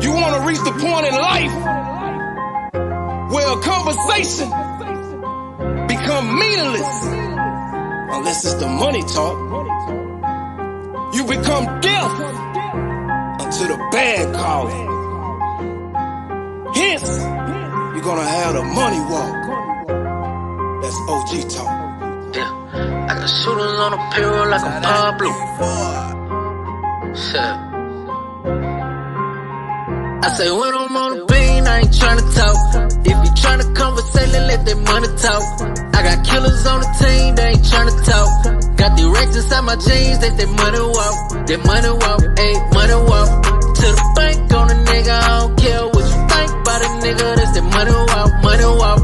You want to reach the point in life where a conversation become meaningless unless it's the money talk. You become deaf until the bad calling. Hence, you're gonna have the money walk. That's OG talk. Yeah, I got shooters on the payroll like a Pablo. Shit. I say when I'm on the bean, I ain't tryna talk. If you tryna conversate, let that money talk. I got killers on the team, they ain't tryna talk. Got the racks inside my jeans, that's that money walk. That money walk, ayy, money walk. To the bank on a nigga, I don't care what you think about a nigga, that's that money walk, money walk.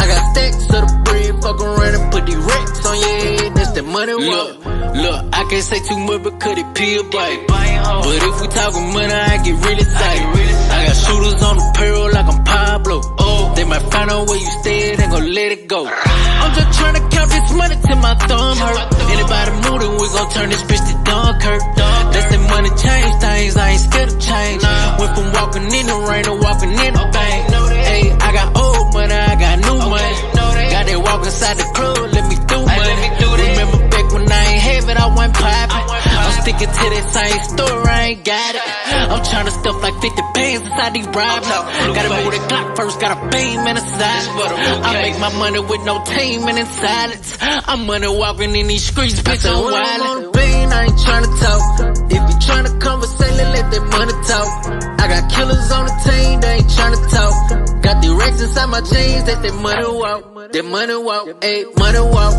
I got stacks of the bread, fuck around and put the racks on your head, that's that money walk. Look, I can't say too much because it peel bite. But if we talking money, I get really tight. I got shooters on the payroll like I'm Pablo. They might find out where you stay, they gon' let it go. I'm just tryna count this money till my thumb hurt. Anybody moving, we gon' turn this bitch to Dunkirk. Let that money change things, I ain't scared of change. Went from walking in the rain to walking in the bank. Hey, I got old money, I got new money. Got that walk inside the club, let me do money. Remember back when I ain't have it, I wasn't poppin'. I'm sticking to that same story, I ain't got it. I'm tryna stuff like 50 bands inside these bribes. Gotta move the clock first, gotta beam in the silence. I make my money with no team and in silence. I'm money walking in these streets, bitch, I'm wildin'. On the bean, I ain't tryna talk. If you tryna conversate, let that money talk. I got killers on the team, they ain't tryna talk. Got the racks inside my jeans, that's that money walk. That money walk, ayy, money walk.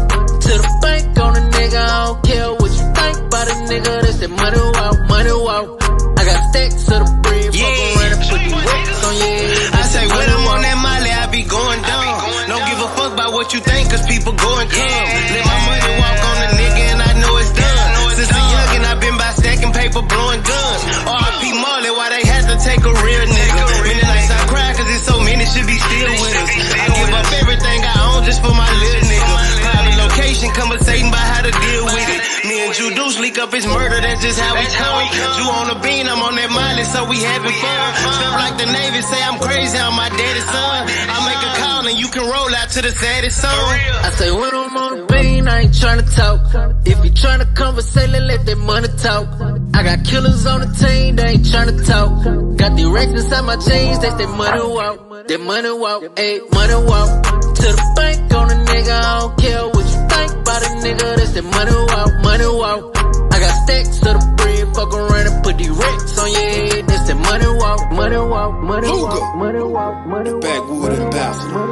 To the bank on a nigga, I don't care what you think about a nigga, that's that money walk, money walk. I got stacks of the bread, fuck around and put the racks on your head. I say when I'm on that molly, I be going dumb. Don't give a fuck about what you think, cause people go and come. Let my money walk on the nigga and I know it's done. Since a youngin' I been by stacking paper, blowing guns. R.I.P. Marley, why they had to take a real nigga? Many nights I cry cause there's so many should be still with us. I give up everything I own just for my little nigga. Private location, conversating about how to deal with it. Me and Juduce leak up his murder, that's just how we come. You on the bean, I'm on that molly, so we having fun. Step like the Navy, say I'm crazy, I'm my daddy's son. I make a call and you can roll out to the saddest song. I say when I'm on the bean, I ain't tryna talk. If you tryna conversate, let that money talk. I got killers on the team, they ain't tryna talk. Got the racks inside my jeans, that's that money walk. That money walk, ayy, money walk. To the bank on a nigga, I don't care what you think about a nigga, that's that money walk, money walk. I got stacks of the bread, fuck around and put the racks on your head, that's that money walk, money walk, money Luga, walk, money walk, money the walk. backwood ambassador.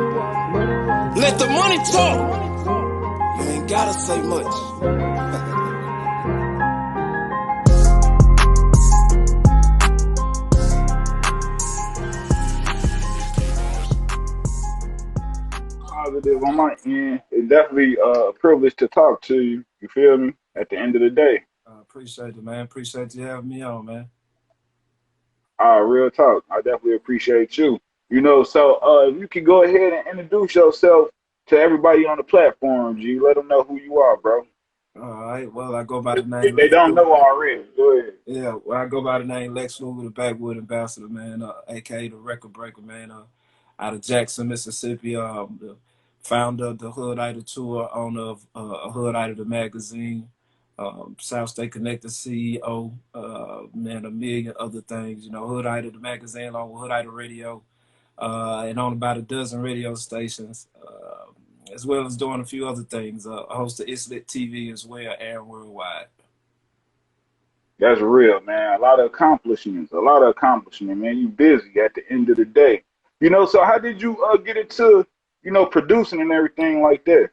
Let the money talk. You ain't gotta say much. Positive on my end. It's definitely a privilege to talk to you. You feel me? At the end of the day. Appreciate it, man. Appreciate you having me on, man. Real talk. I definitely appreciate you. You know, so if you can go ahead and introduce yourself to everybody on the platform, G. Let them know who you are, bro. All right. Well, I go by the If name they Lex don't Luga. know already, go ahead. Yeah, well, I go by the name Lex Luga, the Backwood Ambassador, man, aka the Record Breaker, man, out of Jackson, Mississippi. The founder of the Hood Idol Tour, owner of Hood Idol the magazine, South State Connected CEO, man, a million other things. You know, Hood Idol the magazine, along with Hood Idol Radio, and on about a dozen radio stations, as well as doing a few other things. A host of Islet TV as well, airing worldwide. That's real, man. A lot of accomplishments. Man. You busy at the end of the day. You know, so how did you get into, producing and everything like that?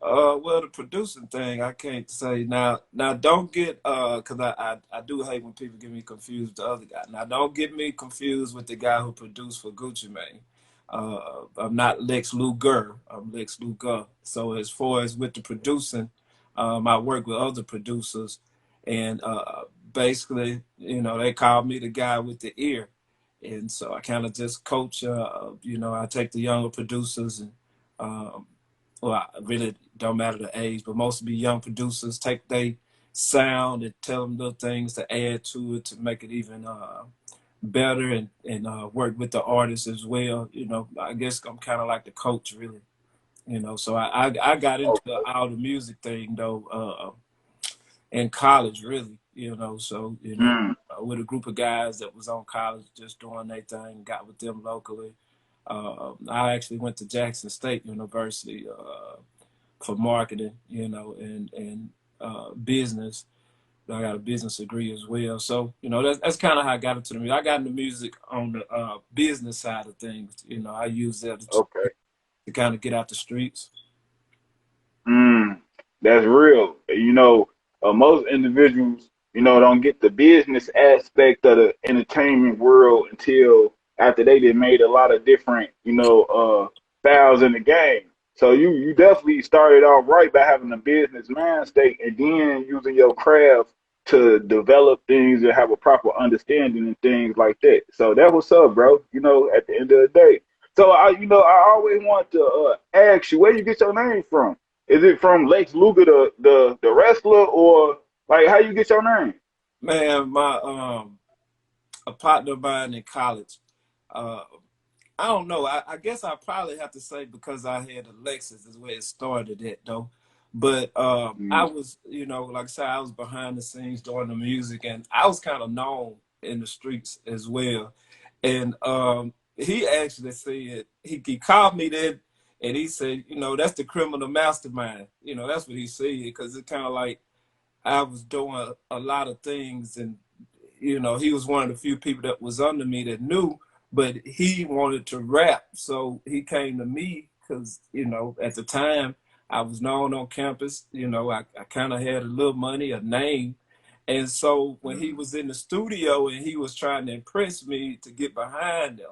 Well, the producing thing, I can't say now. Now, don't get because I do hate when people get me confused with the other guy. Now, don't get me confused with the guy who produced for Gucci Mane. I'm not Lex Luger. I'm Lex Luga. So as far as with the producing, I work with other producers, and basically, they call me the guy with the ear, and so I kind of just coach. I take the younger producers and. Well, it really don't matter the age, but mostly young producers take their sound and tell them little things to add to it to make it even better and work with the artists as well. You know, I guess I'm kind of like the coach, really. You know, so I got into Okay. all the music thing though in college, really. You know, so you know, Mm, with a group of guys that was on college just doing their thing, got with them locally. I actually went to Jackson State University for marketing, you know, and business. I got a business degree as well. So, you know, that's kind of how I got into the music. I got into music on the business side of things. You know, I use that okay. to kind of get out the streets. Mm, that's real. You know, most individuals, you know, don't get the business aspect of the entertainment world until after they did made a lot of different, fouls in the game. So you definitely started off right by having a business mind state and then using your craft to develop things and have a proper understanding and things like that. So that what's up, bro. You know, at the end of the day. So I always want to ask you where you get your name from. Is it from Lex Luger, the wrestler, or like how you get your name? Man, my a partner of mine in college. Uh, I don't know. I guess I probably have to say because I had a Lexus is where it started at though. But I Mm, was, you know, like I said, I was behind the scenes doing the music, and I was kind of known in the streets as well. And he actually said he called me then, and he said, you know, that's the criminal mastermind. You know, that's what he said because it's kind of like I was doing a lot of things, and you know, he was one of the few people that was under me that knew, but he wanted to rap, so he came to me because you know at the time I was known on campus. You know, I kind of had a little money, a name, and so when he mm, was in the studio and he was trying to impress me to get behind him,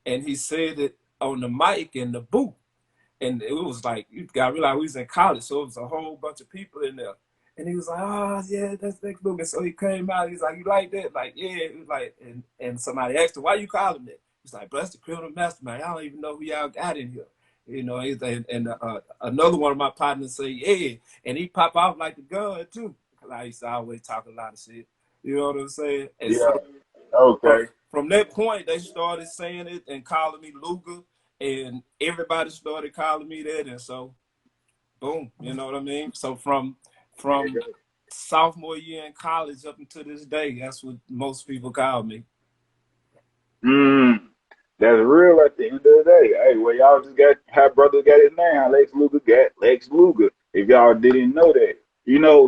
and he said it on the mic in the booth. And it was like you got to realize we was in college, so it was a whole bunch of people in there. And he was like, "Oh yeah, that's Lex Luger." So he came out. He's like, "You like that?" Like, yeah. He was like, and somebody asked him, "Why you calling it?" He's like, "But that's the criminal mastermind. I don't even know who y'all got in here." You know, and another one of my partners say, "Yeah," and he pop off like the gun too. Cause I used to always talk a lot of shit. You know what I'm saying? And yeah. so from, Okay. from that point, they started saying it and calling me Luga, and everybody started calling me that, and so boom, you know what I mean. So from sophomore year in college up until this day, that's what most people call me. Mm, that's real at the end of the day. Hey, well, y'all just got how brother got his name, how Lex Luger got Lex Luger. If y'all didn't know that,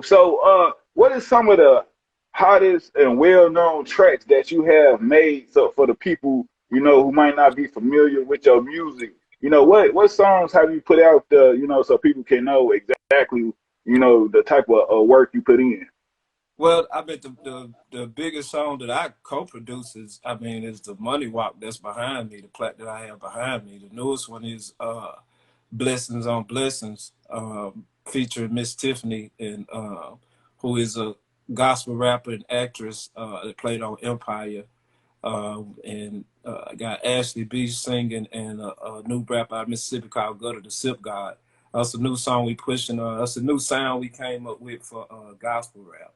So, what is some of the hottest and well-known tracks that you have made? So for the people who might not be familiar with your music, what songs have you put out there? So people can know exactly the type of work you put in. Well, I bet the biggest song that I co-produce is, I mean, is the Money Walk that's behind me, the plaque that I have behind me. The newest one is Blessings on Blessings, featuring Miss Tiffany, and who is a gospel rapper and actress that played on Empire. And I got Ashley B singing, and a new rapper out of Mississippi called Gutter the Sip God. That's a new song we pushing. That's a new sound we came up with for gospel rap.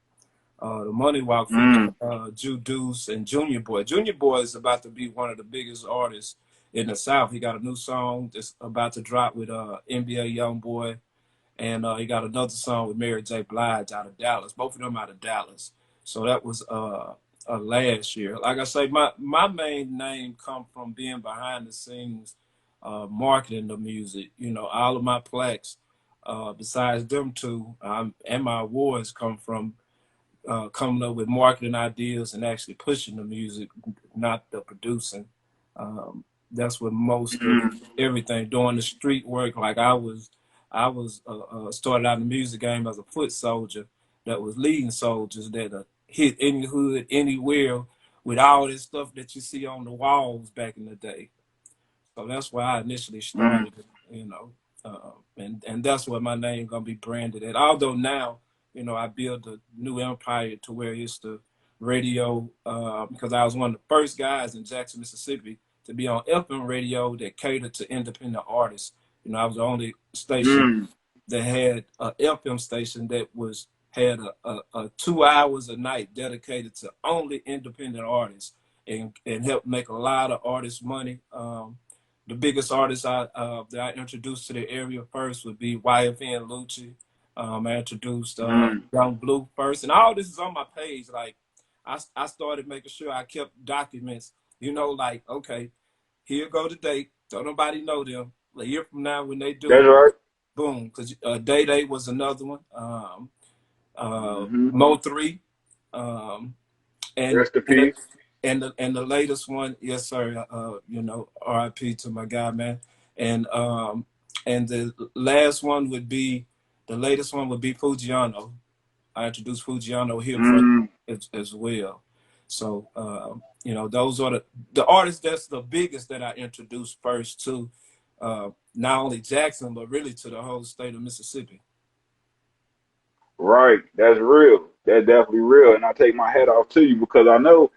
The Money Walk featured Mm, Juice and Junior Boy. Junior Boy is about to be one of the biggest artists in the South. He got a new song that's about to drop with NBA YoungBoy, and he got another song with Mary J. Blige out of Dallas. Both of them out of Dallas. So that was last year. Like I say, my main name come from being behind the scenes, marketing the music. You know, all of my plaques, besides them two, and my awards come from coming up with marketing ideas and actually pushing the music, not the producing. That's what most of mm, everything doing the street work. Like I was started out in the music game as a foot soldier that was leading soldiers that hit any hood anywhere with all this stuff that you see on the walls back in the day. So that's where I initially mm, started, you know, and that's where my name gonna be branded at. Although now, you know, I built a new empire to where it's the radio, because I was one of the first guys in Jackson, Mississippi, to be on FM radio that catered to independent artists. You know, I was the only station mm, that had a FM station that had a 2 hours a night dedicated to only independent artists. and helped make a lot of artists money. The biggest artist that I introduced to the area first would be YFN Lucci. I introduced Young Blue first, and all this is on my page. Like I started making sure I kept documents. You know, like okay, here go the date. Don't nobody know them. A year from now, when they do That's it, right. boom. Because Day Day was another one. Mo 3, and Rest in and the, peace. and the latest one, yes sir. You know, R.I.P. to my guy, man. And the last one would be the latest one would be Fujiano. I introduced Fujiano here first as well. So you know, those are the artists that's the biggest that I introduced first to not only Jackson but really to the whole state of Mississippi. Right. That's real. That's definitely real. And I take my hat off to you because I know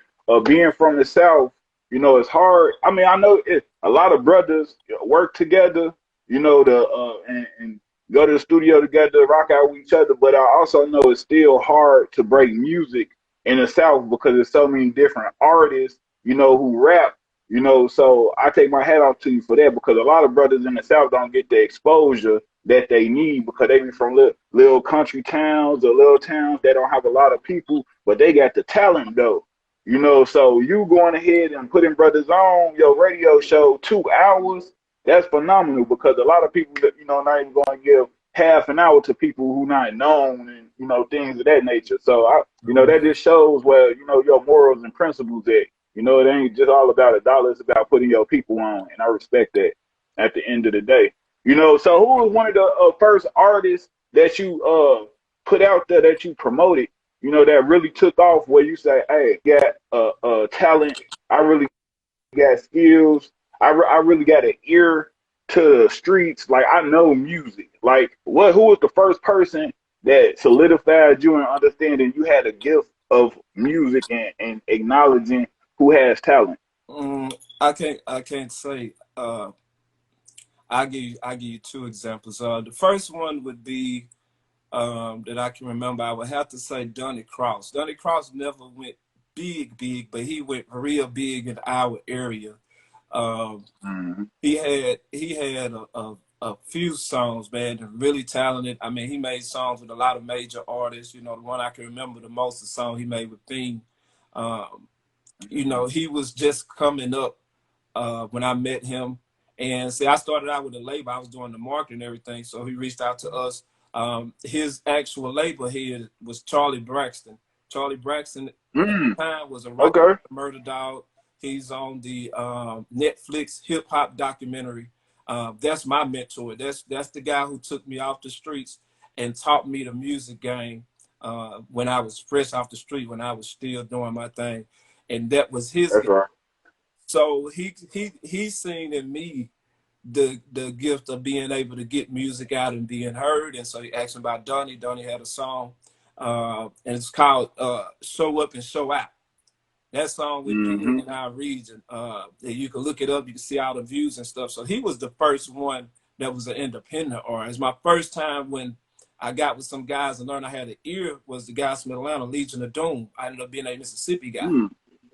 being from the South, you know, it's hard. I mean, I know a lot of brothers work together, you know, and go to the studio together, rock out with each other. But I also know it's still hard to break music in the South because there's so many different artists, you know, who rap, you know. So I take my hat off to you for that because a lot of brothers in the South don't get the exposure that they need because they be from little country towns or little towns that don't have a lot of people, but they got the talent though. You know, so you going ahead and putting brothers on your radio show 2 hours, that's phenomenal because a lot of people that, you know, not even going to give half an hour to people who not known and, you know, things of that nature. So, you know, that just shows where, you know, your morals and principles at. You know, it ain't just all about a dollar. It's about putting your people on. And I respect that at the end of the day. You know, so who was one of the first artists that you put out there that you promoted, you know, that really took off where you say, hey, got talent. I really got skills. I really got an ear to the streets. Like, I know music. Like, who was the first person that solidified you in understanding you had a gift of music and acknowledging who has talent? I can't say. I give you two examples. The first one would be that I can remember. I would have to say Donnie Cross. Donnie Cross never went big, but he went real big in our area. He had a few songs, man, and really talented. I mean, he made songs with a lot of major artists. You know, the one I can remember the most, the song he made with Theme. You know, he was just coming up when I met him. And see, I started out with a label. I was doing the marketing and everything. So he reached out to us. His actual label here was Charlie Braxton. Charlie Braxton at the time was a rock murder dog. He's on the Netflix hip hop documentary. That's my mentor. That's the guy who took me off the streets and taught me the music game when I was fresh off the street, when I was still doing my thing. And that was his. That's right. So he's seen in me the gift of being able to get music out and being heard. And so he asked me about Donnie. Donnie had a song, and it's called "Show Up and Show Out." That song would be in our region. You can look it up. You can see all the views and stuff. So he was the first one that was an independent artist. My first time when I got with some guys and learned I had an ear was the guys from Atlanta, Legion of Doom. I ended up being a Mississippi guy.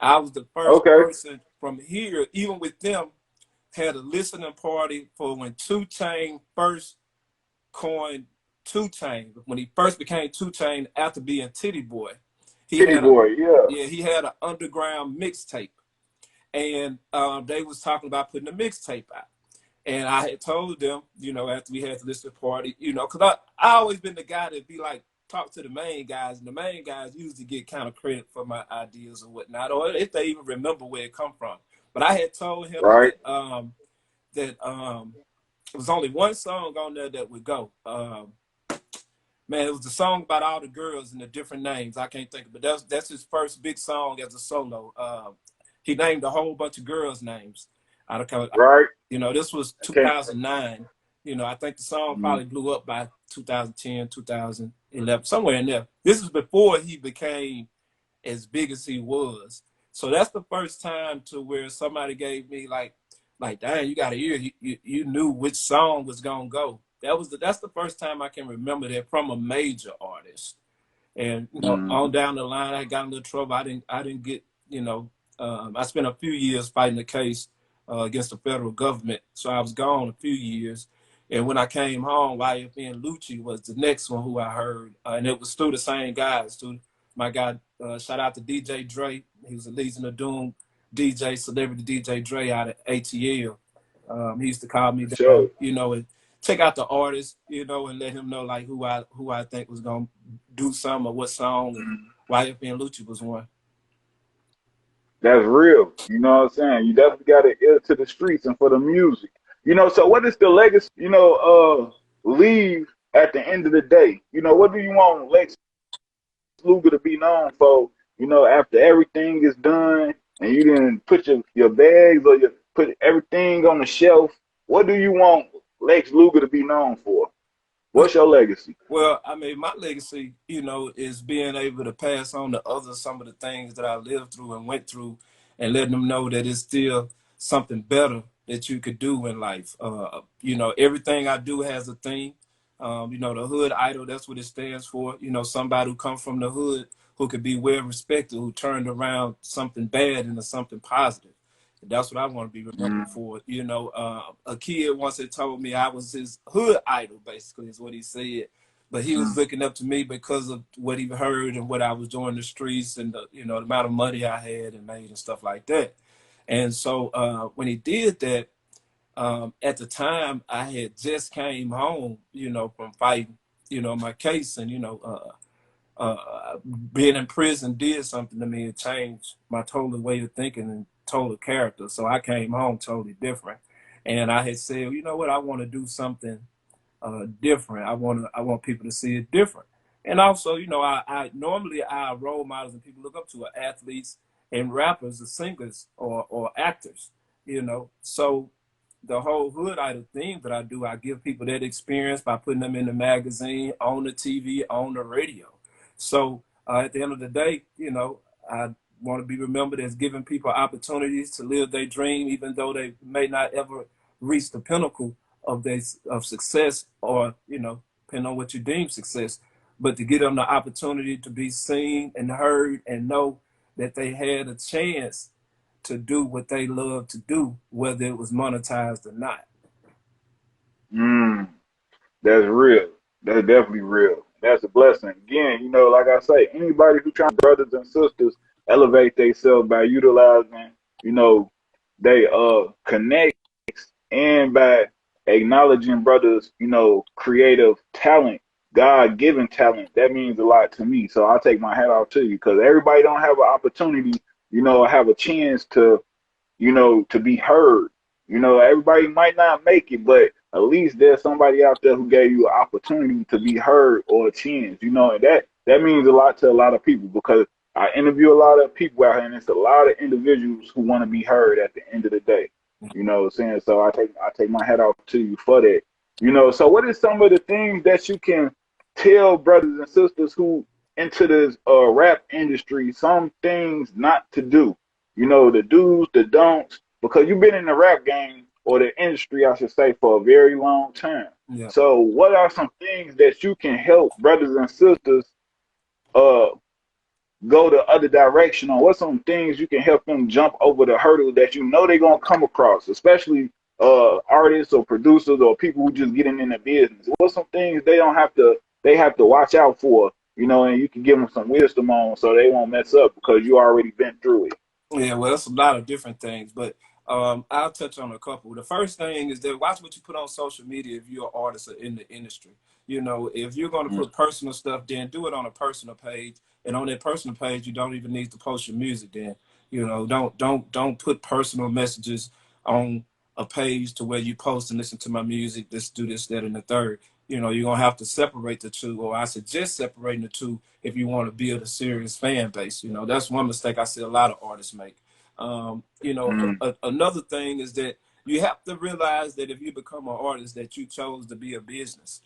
I was the first person from here, even with them, had a listening party for when 2 Chainz first coined 2 Chainz. When he first became 2 Chainz after being Titty Boy. He had an underground mixtape. And they was talking about putting a mixtape out. And I had told them, you know, after we had the listening party, you know, because I always been the guy that be like, talk to the main guys, and the main guys usually get kind of credit for my ideas or whatnot, or if they even remember where it come from. But I had told him that it was only one song on there that would go. Man, it was the song about all the girls and the different names. I can't think of it, but that's his first big song as a solo. He named a whole bunch of girls' names. You know, this was 2009. You know, I think the song probably blew up by 2010, 2011, somewhere in there. This is before he became as big as he was. So that's the first time to where somebody gave me like, dang, you got an ear. You knew which song was gonna go. That's the first time I can remember that from a major artist. And you know, on down the line, I got in a little trouble. I didn't get, you know, I spent a few years fighting the case against the federal government. So I was gone a few years. And when I came home, YFN Lucci was the next one who I heard. And it was through the same guys. Through my guy, shout out to DJ Dre. He was a Legion of Doom DJ, celebrity DJ Dre out of ATL. He used to call me For down, sure. and check out the artist, and let him know like who I think was gonna do some or what song, and YFN Lucci was one. That's real. You know what I'm saying? You definitely got to ear to the streets and for the music. So what is the legacy, leave at the end of the day? What do you want Lex Luger to be known for, after everything is done and you didn't put your bags or you put everything on the shelf? What do you want Lex Luger to be known for? What's your legacy? Well, I mean, my legacy, is being able to pass on to others some of the things that I lived through and went through, and letting them know that it's still something better that you could do in life. Everything I do has a theme. The hood idol, that's what it stands for. Somebody who come from the hood who could be well respected, who turned around something bad into something positive. That's what I want to be remembered for. A kid once had told me I was his hood idol, basically, is what he said. But he was looking up to me because of what he heard and what I was doing in the streets and the amount of money I had and made and stuff like that. And so when he did that, at the time I had just came home, from fighting, my case, and being in prison did something to me. It changed my total way of thinking and total character. So I came home totally different. And I had said, you know what, I want to do something different. I want people to see it different. And also, I normally our role models and people look up to are athletes and rappers or singers or actors, So the whole hood idol thing that I do, I give people that experience by putting them in the magazine, on the TV, on the radio. So at the end of the day, I want to be remembered as giving people opportunities to live their dream, even though they may not ever reach the pinnacle of success, or depending on what you deem success, but to give them the opportunity to be seen and heard and know that they had a chance to do what they love to do, whether it was monetized or not. Mm, that's real. That's definitely real. That's a blessing. Again, like I say, anybody who trying brothers and sisters elevate themselves by utilizing, they connect and by acknowledging brothers, creative talent, God given talent. That means a lot to me. So I take my hat off to you because everybody don't have an opportunity, have a chance to be heard. Everybody might not make it, but at least there's somebody out there who gave you an opportunity to be heard or a chance, and that means a lot to a lot of people because I interview a lot of people out here and it's a lot of individuals who want to be heard at the end of the day. You know what I'm saying? So I take my hat off to you for that. So what is some of the things that you can tell brothers and sisters who into this rap industry, some things not to do? The do's, the don'ts, because you've been in the rap game or the industry, I should say, for a very long time. Yeah. So what are some things that you can help brothers and sisters go the other direction on? What's some things you can help them jump over the hurdle that they're gonna come across, especially artists or producers or people who just getting in the business? What's some things they have to watch out for, and you can give them some wisdom on so they won't mess up because you already been through it. Yeah, well, it's a lot of different things, but I'll touch on a couple. The first thing is that watch what you put on social media if you're an artist or in the industry. If you're going to put personal stuff, then do it on a personal page. And on that personal page, you don't even need to post your music. Then, don't put personal messages on a page to where you post and listen to my music. Let's do this, that, and the third. You're gonna have to separate the two, or I suggest separating the two if you want to build a serious fan base. That's one mistake I see a lot of artists make. Another thing is that you have to realize that if you become an artist, that you chose to be a business.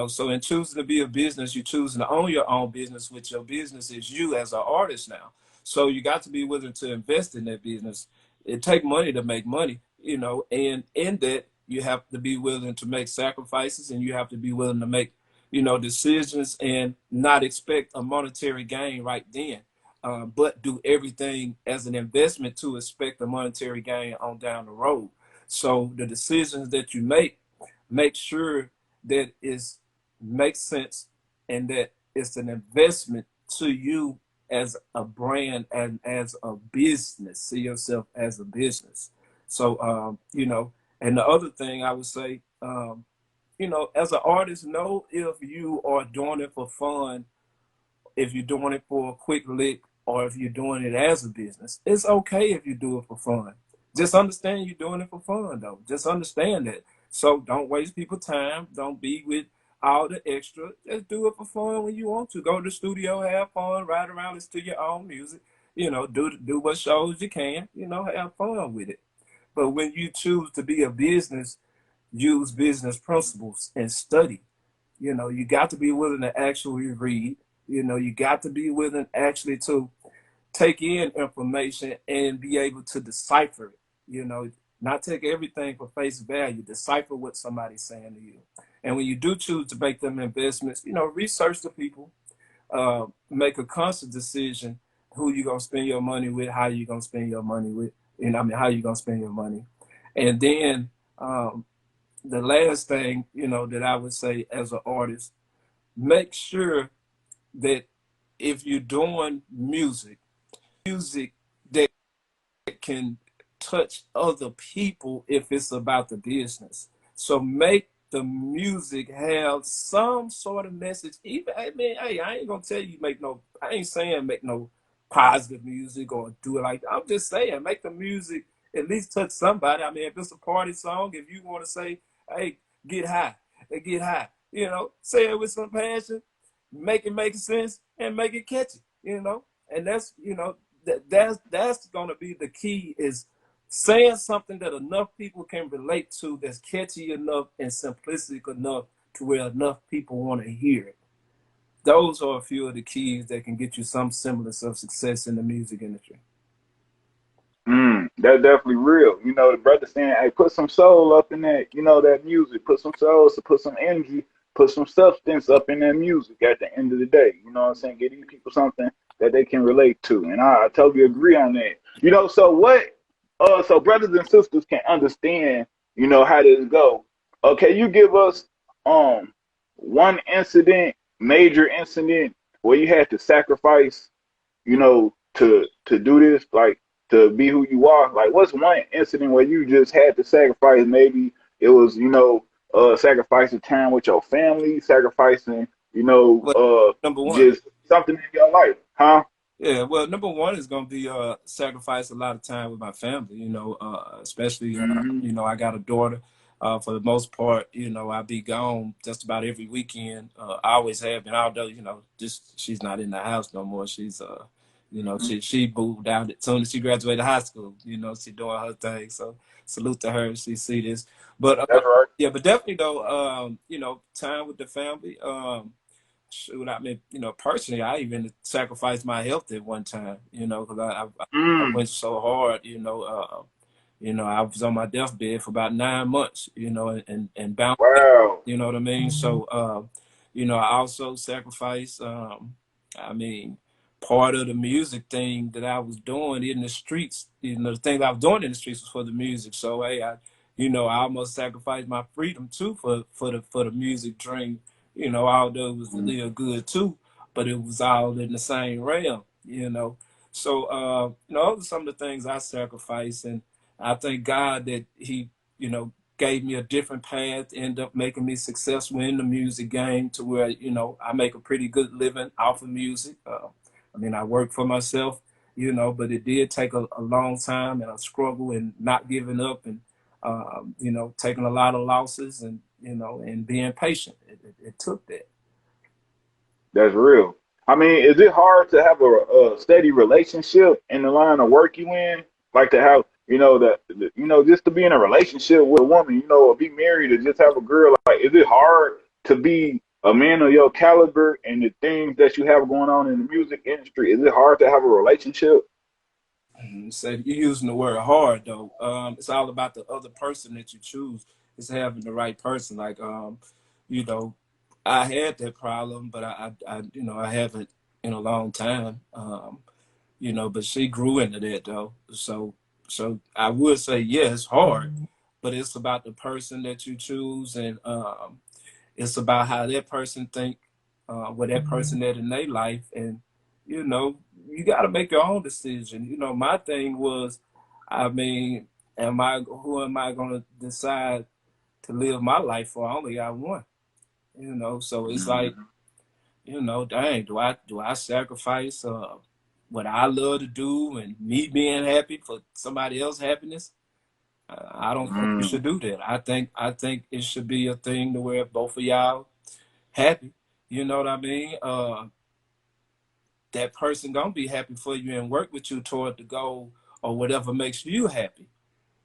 So in choosing to be a business, you're choosing to own your own business, which your business is you as an artist now. So you got to be willing to invest in that business. It takes money to make money, and in that you have to be willing to make sacrifices, and you have to be willing to make, decisions and not expect a monetary gain right then. but do everything as an investment to expect a monetary gain on down the road. So the decisions that you make sure that it makes sense and that it's an investment to you as a brand and as a business. See yourself as a business. So and the other thing I would say, as an artist, know if you are doing it for fun, if you're doing it for a quick lick, or if you're doing it as a business. It's okay if you do it for fun. Just understand you're doing it for fun, though. Just understand that. So don't waste people's time. Don't be with all the extra. Just do it for fun when you want to. Go to the studio, have fun, ride around, listen to your own music. Do what shows you can. Have fun with it. But when you choose to be a business, use business principles and study. You got to be willing to actually read. You got to be willing actually to take in information and be able to decipher it. Not take everything for face value. Decipher what somebody's saying to you. And when you do choose to make them investments, research the people, make a conscious decision who you're gonna spend your money with, how you're gonna spend your money with, how you're gonna spend your money. And then the last thing, that I would say as an artist, make sure that if you're doing music that can touch other people if it's about the business. So make the music have some sort of message. Even, I mean, hey, I ain't gonna tell you I ain't saying make no positive music or do it like that. I'm just saying make the music at least touch somebody. I mean, if it's a party song, if you want to say, hey, get high, get high, say it with some passion, make it make sense and make it catchy, and that's that's gonna be the key, is saying something that enough people can relate to, that's catchy enough and simplistic enough to where enough people want to hear it. Those are a few of the keys that can get you some semblance of success in the music industry. That's definitely real. The brother saying, hey, put some soul up in that, that music. Put some soul, so put some energy, put some substance up in that music at the end of the day. You know what I'm saying? Get these people something that they can relate to. And I totally agree on that. So what so brothers and sisters can understand, how this go. Can you give us one incident, major incident where you had to sacrifice, to do this, like to be who you are? Like, what's one incident where you just had to sacrifice? Maybe it was, sacrificing time with your family, sacrificing, Well, number one, just something in your life, huh? yeah, well, number one is going to be sacrifice a lot of time with my family, especially, Hmm. I got a daughter. For the most part, I be gone just about every weekend. I always have been, although, just she's not in the house no more. She's, she moved out as soon as she graduated high school. She doing her thing. So salute to her if she see this. But That's right. yeah, but definitely though, time with the family. Shoot, I mean, personally, I even sacrificed my health at one time, because I Mm. went so hard, I was on my deathbed for about 9 months, and bounced back, Wow. you know what I mean? So, I also sacrificed, I mean, part of the music thing that I was doing in the streets, the thing I was doing in the streets was for the music. So, hey, I almost sacrificed my freedom too for the music dream, although it was a little good too, but it was all in the same realm. So, those are some of the things I sacrificed, and I thank God that He, gave me a different path, ended up making me successful in the music game to where, I make a pretty good living off of music. I mean, I work for myself, but it did take a long time and a struggle and not giving up and, taking a lot of losses and, and being patient. It took that. That's real. I mean, is it hard to have a steady relationship in the line of work you in? Like to have, just to be in a relationship with a woman, or be married or just have a girl. Like, is it hard to be a man of your caliber and the things that you have going on in the music industry? Is it hard to have a relationship? So you're using the word hard though. It's all about the other person that you choose. It's having the right person. Like, you know, I had that problem, but I haven't in a long time. you know, but she grew into that though. So I would say, yeah, it's hard, but it's about the person that you choose, and it's about how that person think, what that person did in their life, and you know, you got to make your own decision. You know, my thing was, I mean, who am I going to decide to live my life for? I only got one. You know, so it's like, Mm-hmm. you know, dang, do I sacrifice what I love to do and me being happy for somebody else's happiness? I don't think you Mm-hmm. should do that. I think it should be a thing to where both of y'all happy. You know what I mean? That person gonna be happy for you and work with you toward the goal or whatever makes you happy.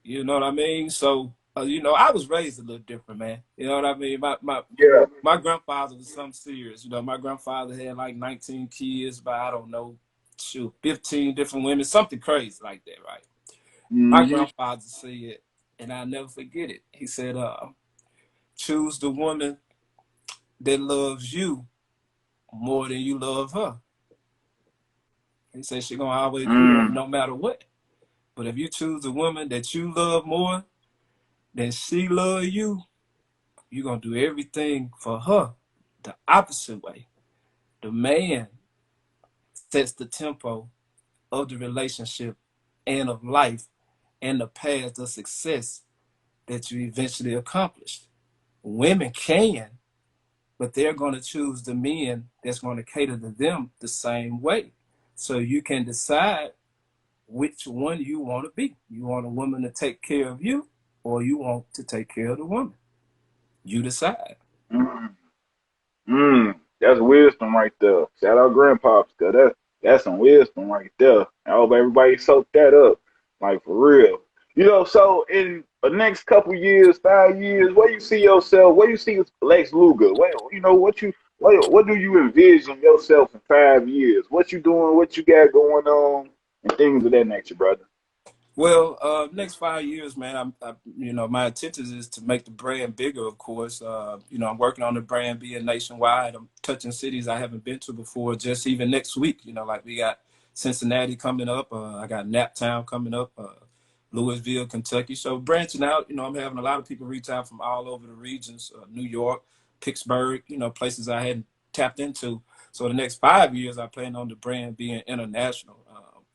You know what I mean? So you know, I was raised a little different, man. You know what I mean? Yeah. My grandfather was something serious. You know, my grandfather had like 19 kids by I don't know, shoot, 15 different women, something crazy like that, right? My Mm-hmm. grandfather said, and I'll never forget it. He said, choose the woman that loves you more than you love her. He said she gonna always be there Mm-hmm. no matter what. But if you choose a woman that you love more than she love you, you're gonna do everything for her the opposite way. The man sets the tempo of the relationship and of life and the path of success that you eventually accomplished. Women can, but they're going to choose the men that's going to cater to them the same way. So you can decide which one you want to be. You want a woman to take care of you, or you want to take care of the woman. You decide. Mm-hmm. That's wisdom right there. Shout out Grandpa, cause that's some wisdom right there. I hope everybody soak that up, like for real. You know, so in the next couple years, 5 years, where you see yourself? Where you see Lex Luga? What you know? What do you envision yourself in 5 years? What you doing? What you got going on? And things of that nature, brother. Well, next 5 years, man, you know, my intention is to make the brand bigger. Of course, you know, I'm working on the brand being nationwide. I'm touching cities I haven't been to before. Just even next week, you know, like we got Cincinnati coming up. I got Naptown coming up. Louisville, Kentucky. So branching out, you know, I'm having a lot of people reach out from all over the regions, New York, Pittsburgh, you know, places I hadn't tapped into. So the next 5 years, I plan on the brand being international.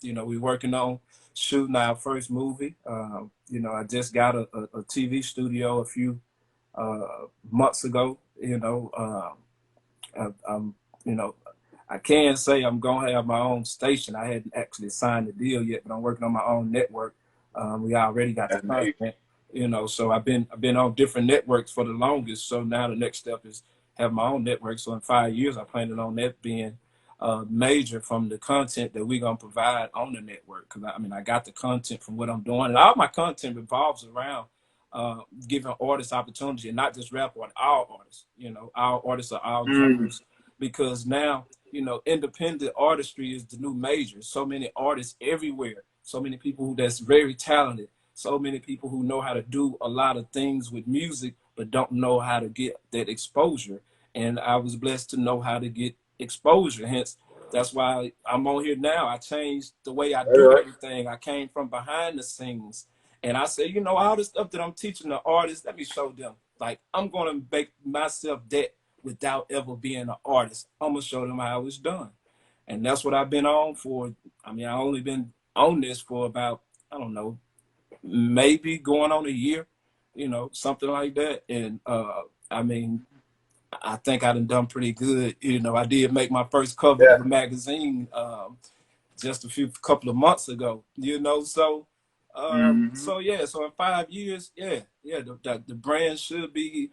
You know, we're working on shooting our first movie. You know, I just got a TV studio a few months ago. I'm, you know, I can say I'm gonna have my own station. I hadn't actually signed the deal yet, but I'm working on my own network. We already got the That's major. content, you know. So I've been on different networks for the longest. So now the next step is have my own network. So in 5 years, I plan on that being major from the content that we're gonna provide on the network. Because I mean, I got the content from what I'm doing, and all my content revolves around giving artists opportunity, and not just rap, but all artists. You know, all artists are all Mm, genres, because now, you know, independent artistry is the new major. So many artists everywhere, so many people that's very talented, so many people who know how to do a lot of things with music, but don't know how to get that exposure. And I was blessed to know how to get exposure. Hence, that's why I'm on here now. I changed the way I all do right. everything. I came from behind the scenes. And I say, you know, all the stuff that I'm teaching the artists, let me show them. Like, I'm going to make myself that without ever being an artist. I'm gonna show them how it's done, and that's what I've been on for. I mean, I only been on this for about, I don't know, maybe going on a year, you know, something like that. And I mean, I think I done pretty good. You know, I did make my first cover Yeah. of a magazine just a few couple of months ago. You know, so Mm-hmm. yeah, so in 5 years, yeah, the brand should be,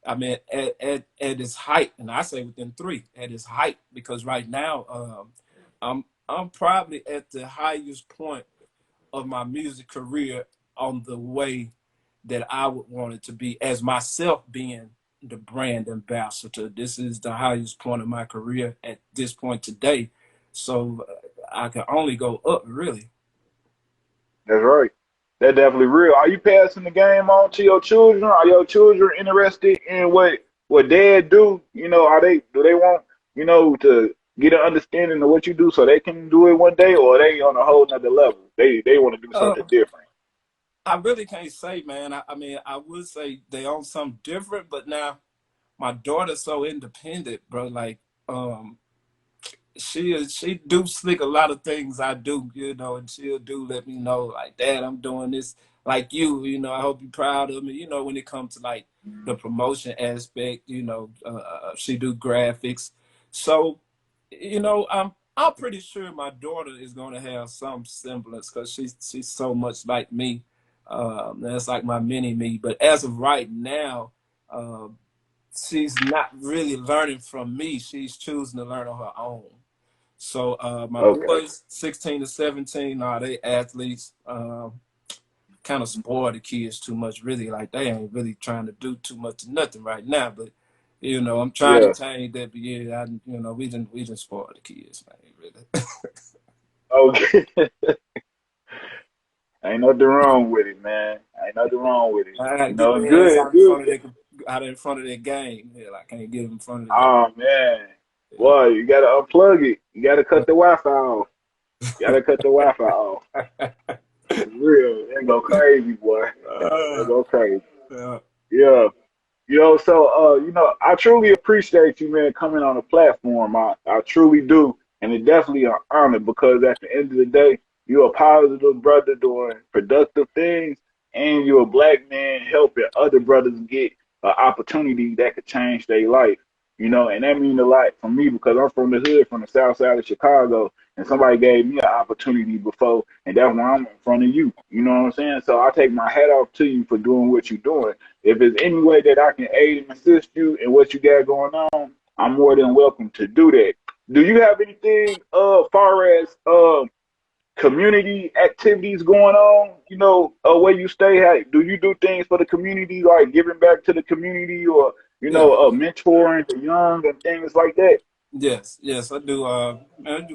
I mean, at its height, and I say within three, at its height, because right now, I'm probably at the highest point of my music career on the way that I would want it to be as myself being the brand ambassador. This is the highest point of my career at this point today. So I can only go up, really. That's right. That's definitely real. Are you passing the game on to your children? Are your children interested in what dad do? You know, are they do they want, you know, to get an understanding of what you do so they can do it one day, or they on a whole nother level? They want to do something different. I really can't say, man. I mean, I would say they own something different, but now my daughter's so independent, bro. Like, um, she do slick a lot of things I do, you know, and she'll do let me know like, Dad, I'm doing this like you know. I hope you're proud of me, you know. When it comes to like the promotion aspect, you know, she do graphics, so you know, I'm pretty sure my daughter is gonna have some semblance because she's so much like me. That's like my mini me. But as of right now, she's not really learning from me. She's choosing to learn on her own. So my Okay. boys, 16 to 17, they athletes. Kind of spoil the kids too much, really. Like they ain't really trying to do too much of nothing right now. But you know, I'm trying to Yeah. change that. But yeah, you know, we didn't spoil the kids, man. Really. Okay. Ain't nothing wrong with it, man. Ain't nothing wrong with it. I got to You get know, their ass good, out in good. front of in front of their game. Yeah, I can't get them in front of the Oh man, game. boy, you gotta unplug it. You gotta cut the Wi-Fi off. You gotta cut the Wi-Fi off. For real, they go crazy, boy. They go crazy. Yeah. Yeah. So I truly appreciate you, man, coming on the platform. I truly do. And it's definitely an honor because at the end of the day, you're a positive brother doing productive things and you're a black man helping other brothers get an opportunity that could change their life. And that means a lot for me because I'm from the hood, from the south side of Chicago, and somebody gave me an opportunity before, and that's why I'm in front of you. You know what I'm saying? So I take my hat off to you for doing what you're doing. If there's any way that I can aid and assist you in what you got going on, I'm more than welcome to do that. Do you have anything far as community activities going on? Where you stay, do you do things for the community like giving back to the community or Yeah. mentoring the young and things like that? Yes, I do.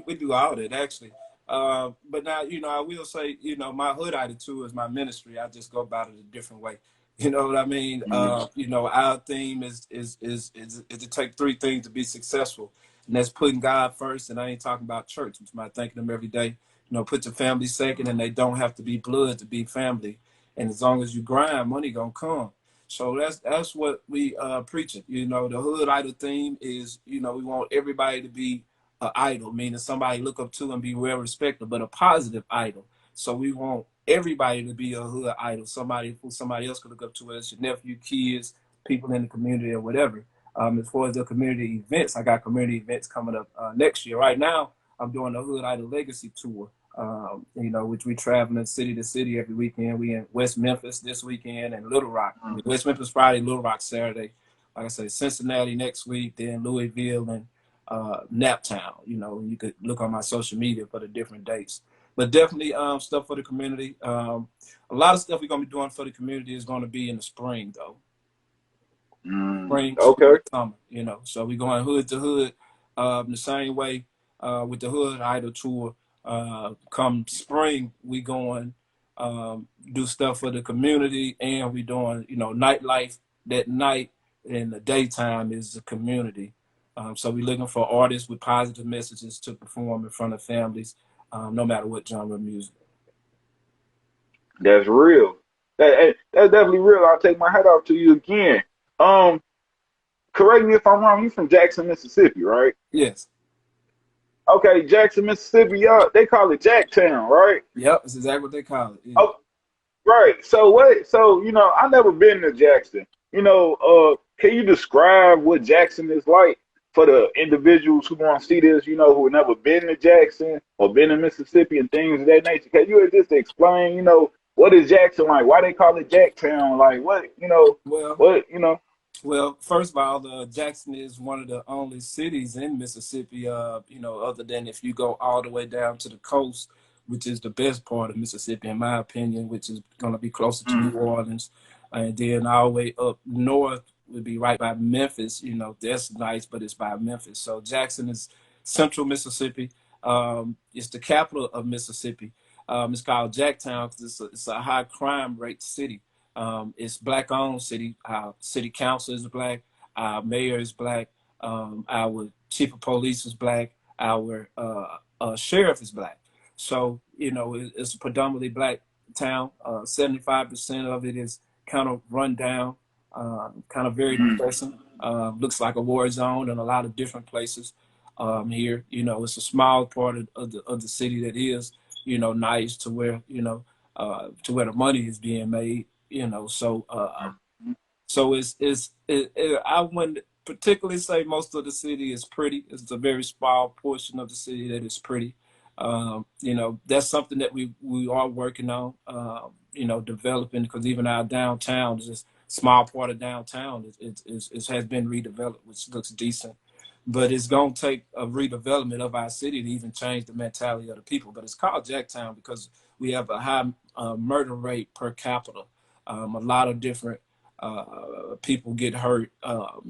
We do all that actually. But now, you know, I will say, you know, my hood attitude is my ministry. I just go about it a different way. You know what I mean? Mm-hmm. You know, our theme is to take three things to be successful, and that's putting God first. And I ain't talking about church. It's about thanking Him every day. You know, put your family second, and they don't have to be blood to be family. And as long as you grind, money gonna come. So that's what we preaching. You know, the hood idol theme is, you know, we want everybody to be an idol, meaning somebody look up to and be well respected, but a positive idol. So we want everybody to be a hood idol, somebody who somebody else could look up to, as your nephew, kids, people in the community, or whatever. As far as the community events, I got community events coming up next year. Right now, I'm doing the Hood Idol Legacy Tour. You know, which we traveling city to city every weekend. We in West Memphis this weekend and Little Rock. I mean, West Memphis Friday, Little Rock Saturday. Like I said, Cincinnati next week, then Louisville and Naptown. You know, you could look on my social media for the different dates. But definitely stuff for the community. A lot of stuff we're gonna be doing for the community is gonna be in the spring though. Spring Okay. and summer, you know. So we're going hood to hood the same way with the Hood Idol Tour. Come spring, we going do stuff for the community, and we doing, you know, nightlife that night, and the daytime is the community. So we're looking for artists with positive messages to perform in front of families, no matter what genre of music. That's real. That's definitely real. I'll take my hat off to you again. Um, Correct me if I'm wrong. You from Jackson, Mississippi, right? Yes. Okay, Jackson, Mississippi. They call it Jacktown, right? Yep, that's exactly what they call it. Yeah. Oh, right. So what? So I never been to Jackson. Can you describe what Jackson is like for the individuals who want to see this? Who have never been to Jackson or been to Mississippi and things of that nature. Can you just explain? What is Jackson like? Why they call it Jacktown? Like what? Well, What? Well, first of all, Jackson is one of the only cities in Mississippi, you know, other than if you go all the way down to the coast, which is the best part of Mississippi, in my opinion, which is going to be closer to New Mm, Orleans. And then all the way up north would be right by Memphis. You know, that's nice, but it's by Memphis. So Jackson is central Mississippi. It's the capital of Mississippi. It's called Jacktown because it's a high crime rate city. It's black owned city. Our city council is black. Our mayor is black. Our chief of police is black. our sheriff is black. So, you know, it's a predominantly black town. 75% of it is kind of run down, kind of very depressing. Looks like a war zone in a lot of different places here. You know, it's a small part of the city that is, you know, nice to where, you know, to where the money is being made, you know. So I wouldn't particularly say most of the city is pretty. It's a very small portion of the city that is pretty. You know, that's something that we are working on, you know, developing, because even our downtown, this small part of downtown, it has been redeveloped, which looks decent. But it's going to take a redevelopment of our city to even change the mentality of the people. But it's called Jacktown because we have a high murder rate per capita. A lot of different people get hurt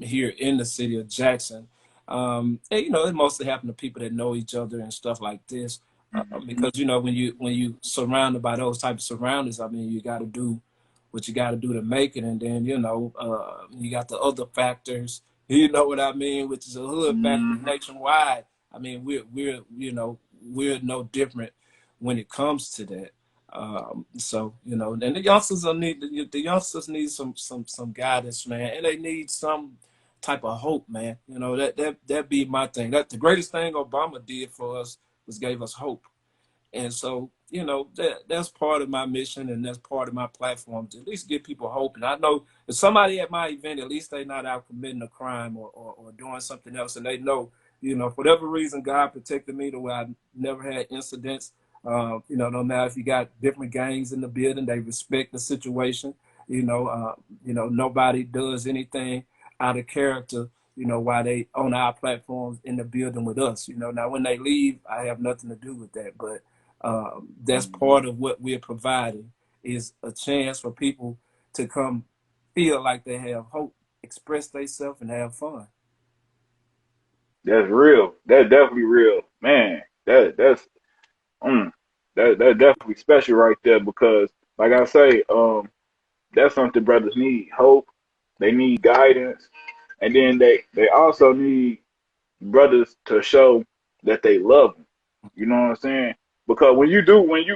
here in the city of Jackson. And, you know, it mostly happens to people that know each other and stuff like this. Because, you know, when you surrounded by those type of surroundings, I mean, you got to do what you got to do to make it. And then, you know, you got the other factors, you know what I mean, which is a hood factor nationwide. I mean, we're you know, we're no different when it comes to that. So, you know, and the youngsters need some guidance, man, and they need some type of hope, man. You know, that be my thing. That the greatest thing Obama did for us was gave us hope. And so, you know, that's part of my mission, and that's part of my platform, to at least give people hope. And I know if somebody at my event, at least they're not out committing a crime or doing something else, and they know, you know, for whatever reason, God protected me to where I never had incidents. You know, no matter if you got different gangs in the building, they respect the situation. You know, nobody does anything out of character, you know, while they on our platforms in the building with us. You know, now when they leave, I have nothing to do with that. But that's part of what we're providing, is a chance for people to come feel like they have hope, express themselves, and have fun. That's real. That's definitely real, man. Mm, that's definitely special right there because, like I say, that's something brothers need: hope. They need guidance, and then they also need brothers to show that they love them. You know what I'm saying? Because when you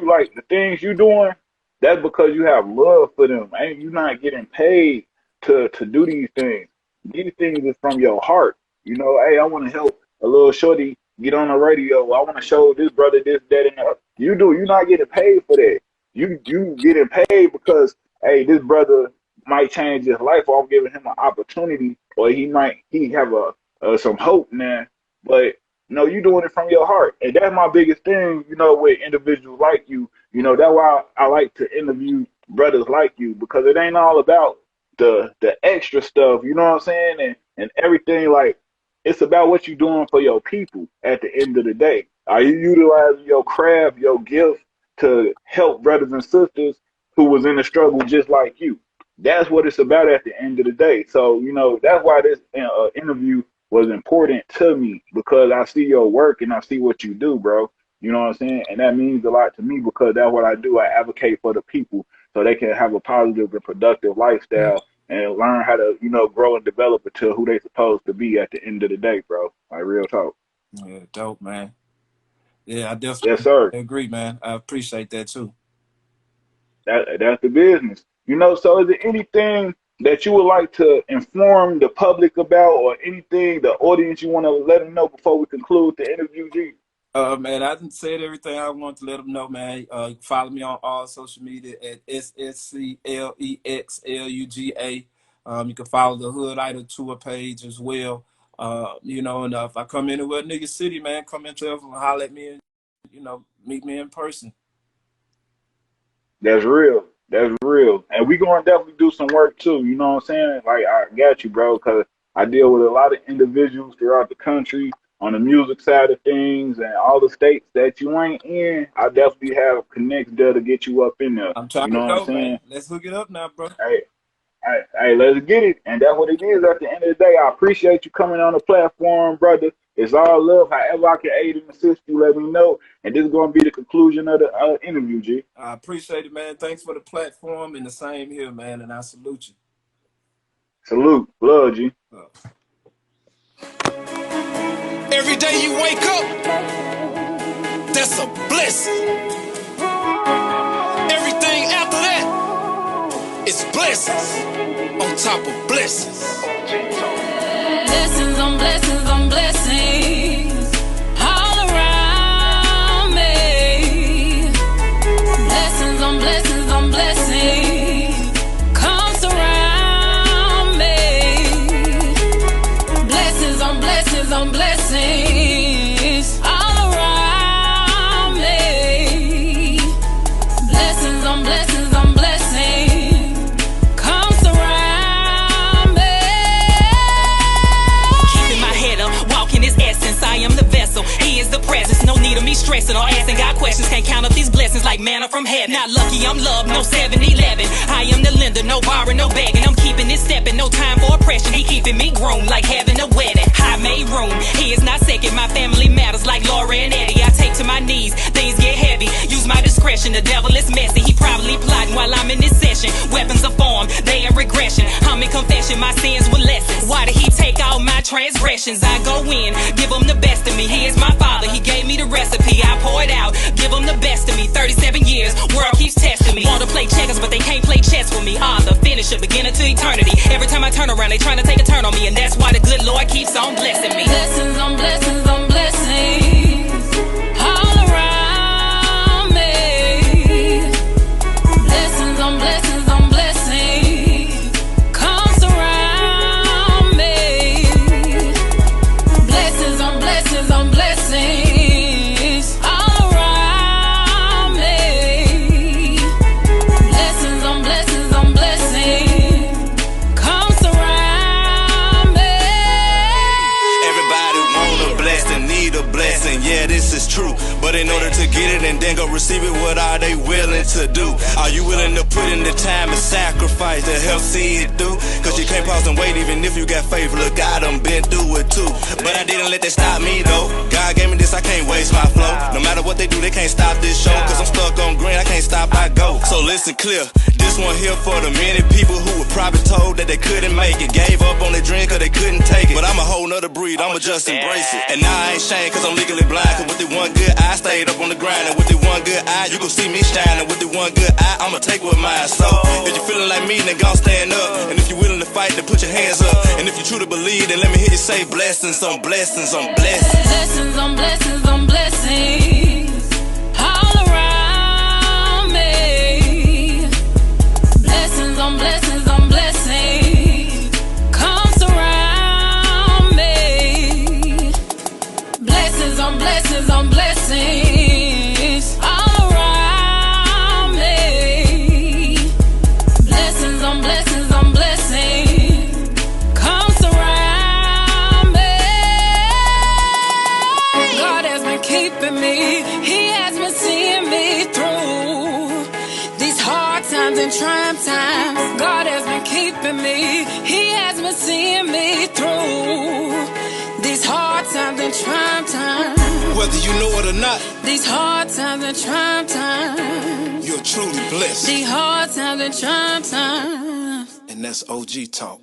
like the things you doing, that's because you have love for them. Ain't you not getting paid to do these things? These things is from your heart. You know, hey, I want to help a little shorty get on the radio. I want to show this brother this, that, and that. You do. You're not getting paid for that. You getting paid because hey, this brother might change his life, or I'm giving him an opportunity, or he have a some hope now. But no, you doing it from your heart, and that's my biggest thing. You know, with individuals like you, you know, that's why I like to interview brothers like you because it ain't all about the extra stuff. You know what I'm saying? And everything like it's about what you're doing for your people. At the end of the day, are you utilizing your craft, your gift to help brothers and sisters who was in a struggle just like you? That's what it's about at the end of the day. So, you know, that's why this interview was important to me because I see your work and I see what you do, bro. You know what I'm saying? And that means a lot to me because that's what I do. I advocate for the people so they can have a positive and productive lifestyle and learn how to, you know, grow and develop into who they supposed to be at the end of the day, bro. Like real talk. Yeah, dope, man. Yeah, I Yes, definitely sir. agree, man. I appreciate that too. That's the business. You know, so is there anything that you would like to inform the public about or anything the audience you want to let them know before we conclude the interview, G? Man, I didn't say everything I want to let them know, man. Follow me on all social media at SSCLEXLUGA. You can follow the Hood Idol Tour page as well. You know, and if I come anywhere, nigga city, man, come into it and holler at me and, you know, meet me in person. That's real. That's real. And we going to definitely do some work too. You know what I'm saying? Like, I got you, bro, because I deal with a lot of individuals throughout the country on the music side of things and all the states that you ain't in. I definitely have connects there to get you up in there. I'm trying You know to what I'm know, man. saying? Let's hook it up now, bro. Hey, hey, let's get it. And that's what it is at the end of the day. I appreciate you coming on the platform, brother. It's all love. However I can aid and assist you, let me know. And this is going to be the conclusion of the interview, G. I appreciate it, man. Thanks for the platform and the same here, man. And I salute Salute. Love, G. you. Every day you wake up, that's a blessing. Everything after that is blessings on top of blessings. Blessings on blessings on blessings all around me. Blessings on blessings on blessings come surround me. Blessings on blessings on blessings all around me. Blessings on blessings on blessings come surround me. Keeping my head up, walking His essence. I am the vessel, He is the presence. No need of me stressing or asking God questions. Can't count up these blessings like manna from heaven. Not lucky, I'm loved, no 7-Eleven. I am the lender, no borrowing, no begging. I'm keeping it stepping, no time for oppression. He keeping me groomed like having a wedding. I made room, He is not second. My family matters like Laura and Eddie. I take to my knees, things get heavy. Use my discretion, the devil is messy. He probably plotting while I'm in this session. Weapons are formed, they in regression. I'm in confession, my sins were lessons. Why did He take all my transgressions? I go in, give Him the best of me. He is my Father, He gave me the recipe. I pour it out, give Him the best of me. 37 years, world keeps testing me. Wanna play checkers, but they can't play chess with me. The finisher, beginner to eternity. Every time I turn around, they trying to take a turn on me, and that's why the good Lord keeps on blessing me. Blessings on blessings on blessings all around me. Blessings on blessings on blessings come surround me. Blessings on blessings on blessings all around me. Blessings on blessings on blessings come surround me. Everybody want a blessing, need a blessing, yeah, this is true. But in order to get it and then go receive it, what are they willing to do? Are you willing to put in the time and sacrifice to help see it through? Cause you can't pause and wait even if you got faith. Look, I done been through it too. But I didn't let that stop me though. God gave me this, I can't waste my flow. No matter what they do, they can't stop this show. Cause I'm stuck on green, I can't stop, I go. So listen clear, this one here for the many people who were probably told that they couldn't make it. Gave up on the dream cause they couldn't take it. But I'm a whole nother breed, I'ma just embrace it. And now I ain't ashamed cause I'm legally blind. Cause with the one good eye, I stayed up on the grind. And with the one good eye, you gon' see me shining. With the one good eye, I'ma take what mine. So if you feeling like me, then gon' stand up. And if you willing to fight, then put your hands up. And if you truly believe, then let me hear you say blessings on blessings on blessings. Blessings on blessings on blessings all around me. Blessings on blessings on blessings come surround me. Blessings on blessings on blessings all around me. Blessings on blessings on blessings come surround me. God has been keeping me, He has been seeing me through these hard times and trying times. God has been keeping me, He has been seeing me through these hard times and trying times. Whether you know it or not, These hard times and trying times. you're truly blessed. These hard times and trying times. And that's OG talk.